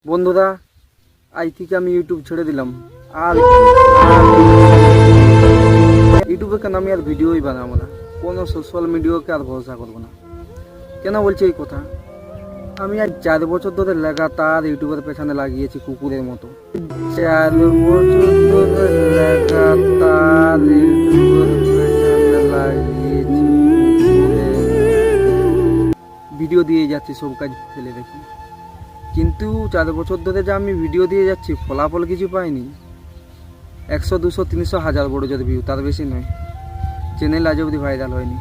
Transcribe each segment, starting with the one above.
বন্ধুরা, আজ থেকে আমি ইউটিউব ছেড়ে দিলাম। আর ইউটিউবে কেন আমি আর ভিডিওই বানাবো না, কোনো সোশ্যাল মিডিয়াকে আর ভরসা করবো না। কেন বলছি এই কথা? আমি আজ 4 বছর ধরে লাগাতার ইউটিউবের পেছনে লাগিয়েছি কুকুরের মতো। 4 বছর ধরে লাগাতার ইউটিউবের পেছনে লাগিয়েছি, ভিডিও দিয়ে যাচ্ছি সব কাজ ফেলে রেখে। কিন্তু 4 বছর ধরে যে আমি ভিডিও দিয়ে যাচ্ছি, ফলাফল কিছু পাইনি। 100, 200, 300, 1000 বড় যদি ভিউ, তার বেশি নয়। চ্যানেল আজ অবধি ভাইরাল হয়নি।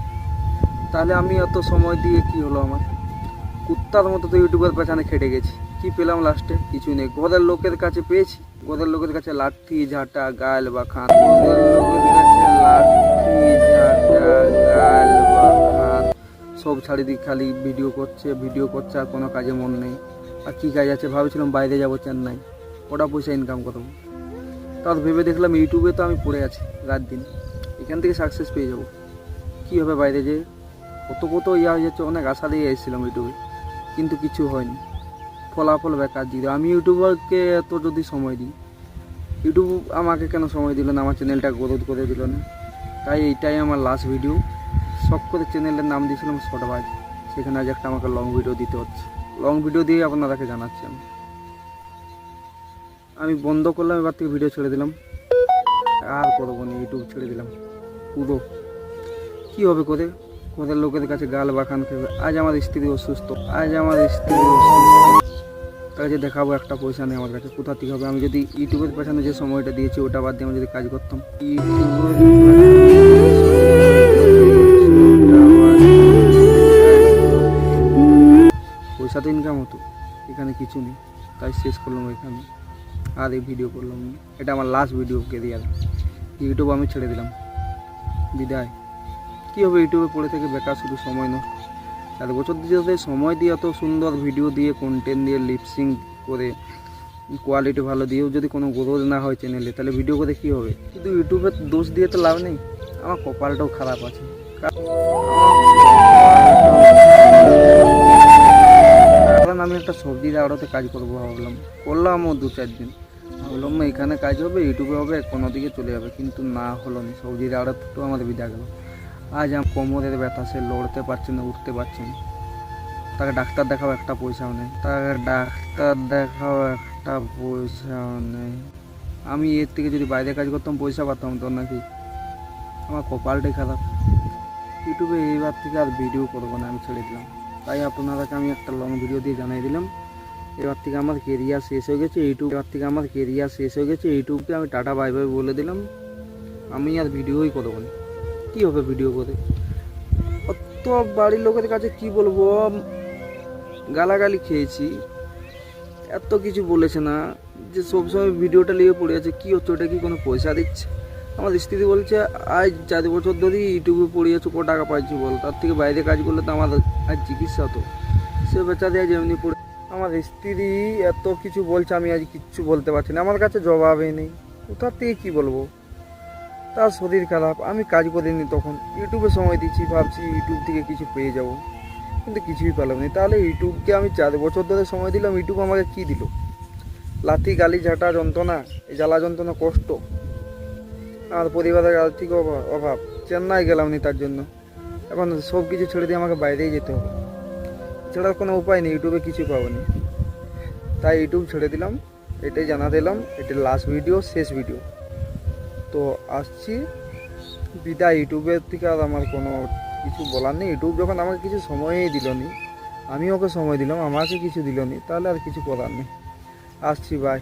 তাহলে আমি অত সময় দিয়ে কি হলো আমার? কুত্তার মতো তো ইউটিউবের পেছনে খেটে গেছি, কি পেলাম লাস্টে? কিছু নেই। ঘরের লোকের কাছে পেয়েছি, ঘরের লোকের কাছে লাঠি ঝাঁটা গাল বা খান। ঘরের লোকের কাছে লাঠি ঝাঁটা গাল বা খান সব ছাড়ি দিয়ে খালি ভিডিও করছে আর কোনো কাজে মন নেই। আর কী কাজ আছে? ভাবছিলাম বাইরে যাবো চেন্নাই, ওটা পয়সা ইনকাম করবো। তার ভেবে দেখলাম ইউটিউবে তো আমি পড়ে আছি রাত দিন, এখান থেকে সাকসেস পেয়ে যাবো। কী হবে বাইরে যেয়ে? কত ইয়া হয়ে যাচ্ছে, অনেক আশা দিয়ে এসেছিলাম ইউটিউবে, কিন্তু কিছু হয়নি। ফলাফল বেকার জিরো। আমি ইউটিউবারকে এত যদি সময় দিই, ইউটিউব আমাকে কেন সময় দিল না? আমার চ্যানেলটা গ্রোথ করে দিল না? তাই এইটাই আমার লাস্ট ভিডিও। শখ করে চ্যানেলের নাম দিয়েছিলাম শর্টবাজ, সেখানে আজ একটা আমাকে লং ভিডিও দিতে হচ্ছে। লং ভিডিও দিয়ে আপনাদেরকে জানাচ্ছি আমি বন্ধ করলাম, এবার থেকে ভিডিও ছেড়ে দিলাম, আর করবো না। ইউটিউব ছেড়ে দিলাম পুরো। কী হবে করে? ওদের লোকের কাছে গাল বাখান খেবে। আজ আমার স্ত্রী অসুস্থ, তাকে দেখাবো একটা পয়সা নেই আমার কাছে, কোথা থেকে হবে? আমি যদি ইউটিউবের পেছনে যে সময়টা দিয়েছি ওটা বাদ দিয়ে আমি যদি কাজ করতাম, পয়সা তো ইনকাম হতো, এখানে কিছু নেই। তাই শেষ করলাম এখানে, আর এই ভিডিও করলাম না। এটা আমার লাস্ট ভিডিও কেরিয়ার। ইউটিউব আমি ছেড়ে দিলাম, বিদায়। কী হবে ইউটিউবে পড়ে থেকে? বেকার, শুধু সময় নষ্ট। 4 বছর দিয়ে সময় দিয়ে এত সুন্দর ভিডিও দিয়ে, কন্টেন্ট দিয়ে, লিপসিং করে, কোয়ালিটি ভালো দিয়েও যদি কোনো গ্রোথ না হয় চ্যানেলে, তাহলে ভিডিও করে কী হবে? কিন্তু ইউটিউবের দোষ দিয়ে তো লাভ নেই। আমার কপালটাও খারাপ আছে। কারণ আমি একটা সবজির আড়তে কাজ করবো ভাবলাম, করলামও 2-4 দিন। ভাবলাম এখানে কাজ হবে, ইউটিউবে হবে, কোনো দিকে চলে যাবে, কিন্তু না হলো না। সবজির আড়তটাও আমাদের বিদা গেল। আজ আমার কোমরের ব্যথা, সে লড়তে পারছে না, উঠতে পারছে না। তাকে ডাক্তার দেখাও, একটা পয়সাও নেই। আমি এর থেকে যদি বাইরে কাজ করতাম পয়সা পাতাম তো নাকি? আমার কপালটাই খারাপ। ইউটিউবে এইবার থেকে আর ভিডিও করবো না, আমি ছেড়ে দিলাম। তাই আপনাদেরকে আমি একটা লং ভিডিও দিয়ে জানিয়ে দিলাম, এবার থেকে আমার কেরিয়ার শেষ হয়ে গেছে ইউটিউবকে আমি টাটা বাই বাই বলে দিলাম। আমি আর ভিডিওই করবো না। কী হবে ভিডিও করে? অত বাড়ির লোকের কাছে কি বলবো? গালাগালি খেয়েছি, এত কিছু বলেছে না, যে সবসময় ভিডিওটা নিয়ে পড়ে আছে। কী হচ্ছে ওটা? কি কোনো পয়সা দিচ্ছে? আমার স্ত্রী বলছে আজ 4 বছর ধরেই ইউটিউবে পড়ে আছো, কত টাকা পাইছি বল? তার থেকে বাইরে কাজ করলে তো আমার আজ চিকিৎসা হতো। সে বেচারে আজ এমনি পড়ে। আমার স্ত্রী এত কিছু বলছে, আমি আজ কিচ্ছু বলতে পারছি না, আমার কাছে জবাবই নেই। কোথার থেকে কী বলবো? তার শরীর খারাপ, আমি কাজ করিনি তখন, ইউটিউবে সময় দিচ্ছি, ভাবছি ইউটিউব থেকে কিছু পেয়ে যাব, কিন্তু কিছুই পেলাম না। তাহলে ইউটিউবকে আমি 4 বছর ধরে সময় দিলাম, ইউটিউব আমাকে কী দিল? লাথি গালি ঝাঁটা যন্ত্রণা, এই জ্বালা যন্ত্রণা, কষ্ট, আর পরিবারের আর্থিক অভাব। চেন্নাই গেলাম নি তার জন্য, এখন সব কিছু ছেড়ে দিয়ে আমাকে বাইরেই যেতে হবে। এছাড়া কোনো উপায় নেই, ইউটিউবে কিছু পাবো না। তাই ইউটিউব ছেড়ে দিলাম, এটাই জানা দিলাম। এটা লাস্ট ভিডিও, শেষ ভিডিও। তো আসছি, বিদায়। ইউটিউবের থেকে আর আমার কোনো কিছু বলার নেই। ইউটিউব যখন আমাকে কিছু সময়ই দিল নি, আমি ওকে সময় দিলাম, আমাকে কিছু দিল নি, তাহলে আর কিছু করার নেই। আসছি, বাই।